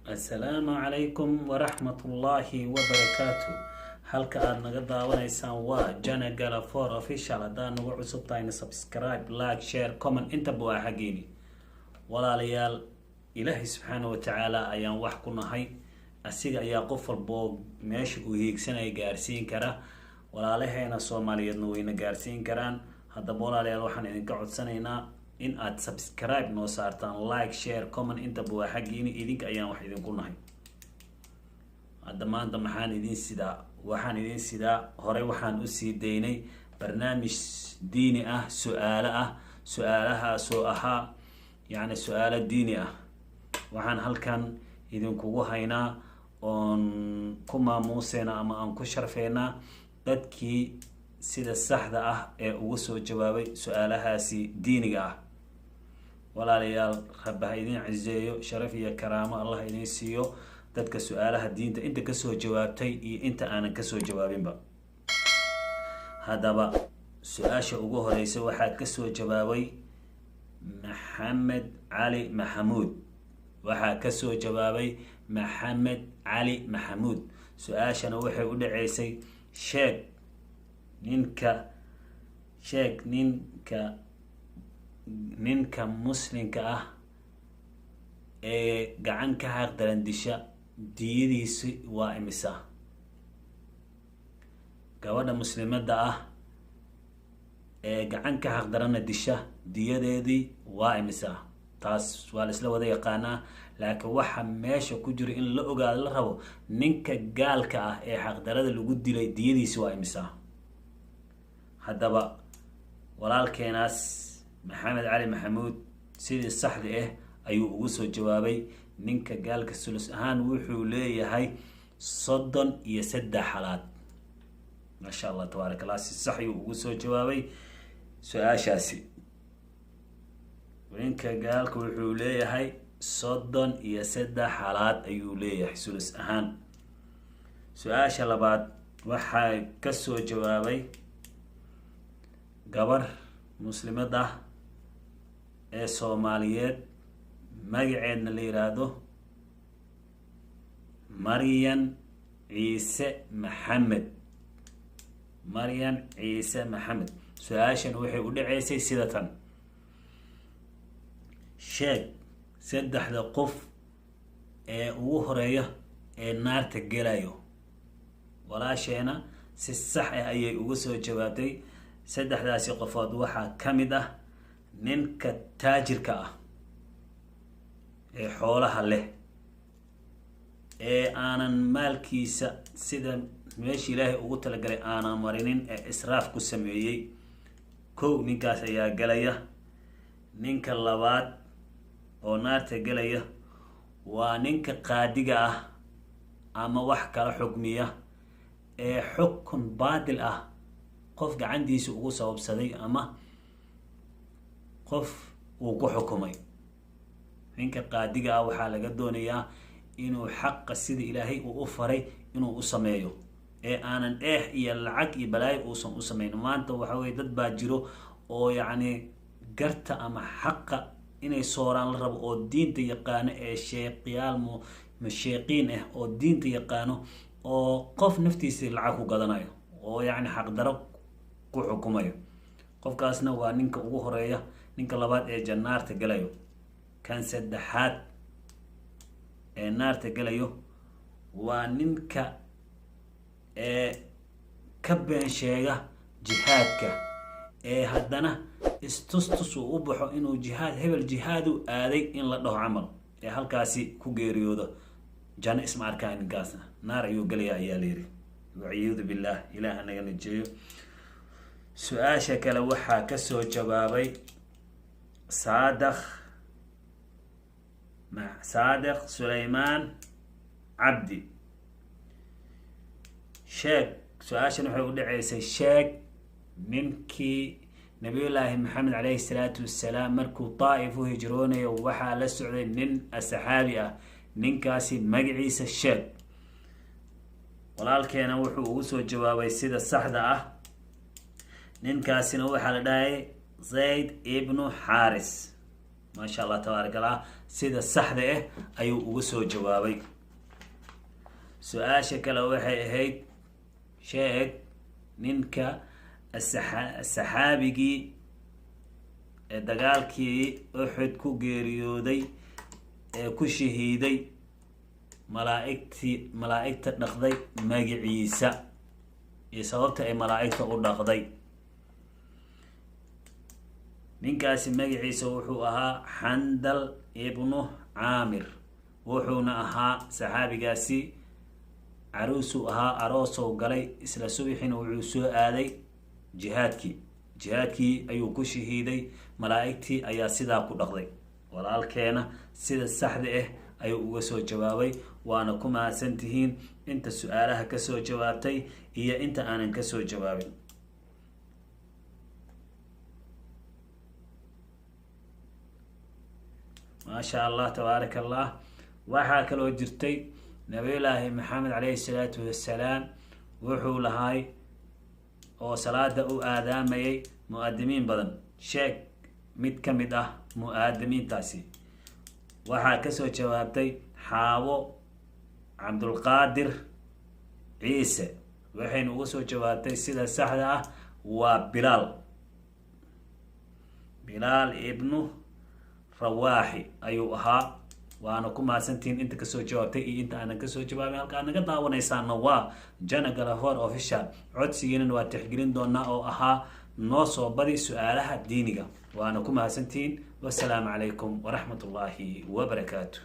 السلام عليكم ورحمة الله وبركاته. halka aad naga daawanaysaan waa Jana Gala for official. hadaan nagu cusub tahay subscribe, like, share, comment inta buu xageeni. walaalayaal, Ilaahay subhanahu wa ta'ala ayaan wax ku nahay. asiga ayaa qof walbo meesha uu hiigsanay gaarsiin kara. walaalaheena Soomaaliyeedna wayna gaarsiin karaan. hadda walaalayaal waxaan idinka codsanaynaa in aad subscribe noo saartaan, like, share, comment inta buu xageeni. idinka ayaan wax idinku nahay. hadda maanta waxaan idin sidaa hore waxaan u sii daynay barnaamij diini ah, su'aalahaasoo ahaa su'aalo diini ah. waxaan halkan idinkugu haynaa oon ku maamuuseena ama aan ku sharfeynaa dadkii sida saxda ah ee ugu soo jawaabay su'aalahaasi diiniga ah. walaalayaal, rabbi ha idin cizeeyo, sharaf iyo karaamo Allah idin siiyo dadka su'aalaha diinta inta ka soo jawaabtay iyo inta aanan ka soo jawaabinba. haddaba su'aasha ugu horeysa waxaa ka soo jawaabay Maxamed Cali Maxamuud. waxaa ka soo jawaabay Maxamed Cali Maxamuud. su'aashana waxay u dhaceysay sheeg ninka muslimka ah ee gacan ka xaqdaran disha diyadiisu waa imisa. gabadha muslimada ah ee gacan ka xaqdarana disha diyadeedii waa imisa. taas waa la isla wada yaqaanaa, laakiin waxa meesha ku jira in la ogaado la rabo ninka gaalka ah ee xaqdarada lagu dilay diyadiisi waa imisa. haddaba walaalkeenaas Maxamed Cali Maxamuud sidii saxda ah ayuu ugu soo jawaabay. ninka gaalka sulus ahaan wuxuu leeyahay 33 xalaad. ما شاء الله تبارك الله. صحيح وسو جوابي سؤال شاسي. وينك قالك وحو ليهي 33 حالات ايو ليهي ثلث اهان. سؤال شلبات waxay kasoo jawaabay gabar muslimada ee Soomaaliyeed magaceedna la yiraahdo Maryan Ciise Maxamed. Maryan Ciise Maxamed. su'aashan waxay u dhaceysay sida tan: sheeg saddexda qof ee ugu horeeya ee naarta gelayo. walaasheena si sax ah ayay ugu soo jawaabtay. saddexdaasi qofood waxaa ka mid ah ninka taajirka ah ee xoolaha leh ee aanan maalkiisa sida meesha Ilaahay ugu talagalay aanan marinin ee israaf ku sameeyay. ninkaas ayaa galaya. ninka labaad oo naarta galaya waa ninka qaadiga ah ama wax kala xukmiya ee xukun baadil ah qof gacantiisa ugu sababsaday ama qof uu ku xukumay. ninka qaadiga ah waxaa laga doonayaa inuu xaqa sida Ilaahay uu u faray inuu u sameeyo ee aanan iyo lacag iyo balaayo uusan u sameyn. maanta waxa weey dad baa jiro oo garta ama xaqa inay sooraan la rabo oo diinta yaqaan ee sheeqiyaal masheeqiin ah oo diinta yaqaano oo qof naftiisa lacag ku gadanayo oo xaq daro ku xukumayo. qofkaasna waa ninka ugu horeeya. ninka labaad ee jannaarta galayo. kan saddexaad ee naarta galayo waa ninka ka been sheega jihaadka ee haddana istustus u baxo inuu hebel jihaad u aaday in la dhaho camal ee halkaasi ku geeriyoodo. janna isma arkaan ninkaasna naar ayuu galayaa ayaa leeyahay. waciidu billah, ilaah naga najeeyo. su'aasha kale waxaa ka soo jawaabay Saadiq Suleymaan Cabdi. sheeg su'aashan waxay u dhaceysay sheeg ninkii nabiyullaahi maxamed calayhi salaatu wassalaam markuu Taa'if u hijroonayo waxaa la socday nin asxaabi ah. ninkaasi magaciisa sheeg. walaalkeena wuxuu ugu soo jawaabay sida saxda ah. ninkaasina waxaa la dhahay Zayd ibn Haris. maasha allah tabaarak allah, sida saxda ah ayuu uga soo jawaabay. su-aasha kale waxay ahayd sheeg ninka saxaabigii ee dagaalkii uxud ku geeriyooday ee ku shahiiday malaa'igta dhaqday magaciisa iyo sababta ay malaa'igta u dhaqday. ninkaasi magaciisa wuxuu ahaa xandal ibnu caamir, wuxuuna ahaa saxaabigaasi caruusuu ahaa, aroosow galay, isla subaxina wuxuu soo aaday jihaadkii ayuu ku shahiiday, malaa'igtii ayaa sidaa ku dhaqday. walaalkeena sida saxda ah ayuu uga soo jawaabay. waana ku mahadsantihiin inta su-aalaha kasoo jawaabtay iyo inta aanan kasoo jawaabin. maasha allah tabaarak allah. waxaa kaloo jirtay nabiyullaahi maxamed calayhi salaatu wassalaam wuxuu lahay oo salaada u aadaamayay mu-aadimiin badan. sheeg mid ka mid ah mu-aadimiintaasi. waxaa kasoo jawaabtay xaawo cabdulqaadir ciise, waxayna uga soo jawaabtay sida saxda ah waa bilaal ibnu rawaaxi ayuu ahaa. waana ku mahadsantihiin inta kasoo jawaabtay iyo inta aanan kasoo jawaabin. halkaa naga daawanaysaana waa Jana Galafoor Official. codsigiinana waa tixgelin doonaa oo ahaa noo soo badi su-aalaha diiniga. waana ku mahadsantihiin. wassalaamu calaykum waraxmatullaahi wabarakaatu.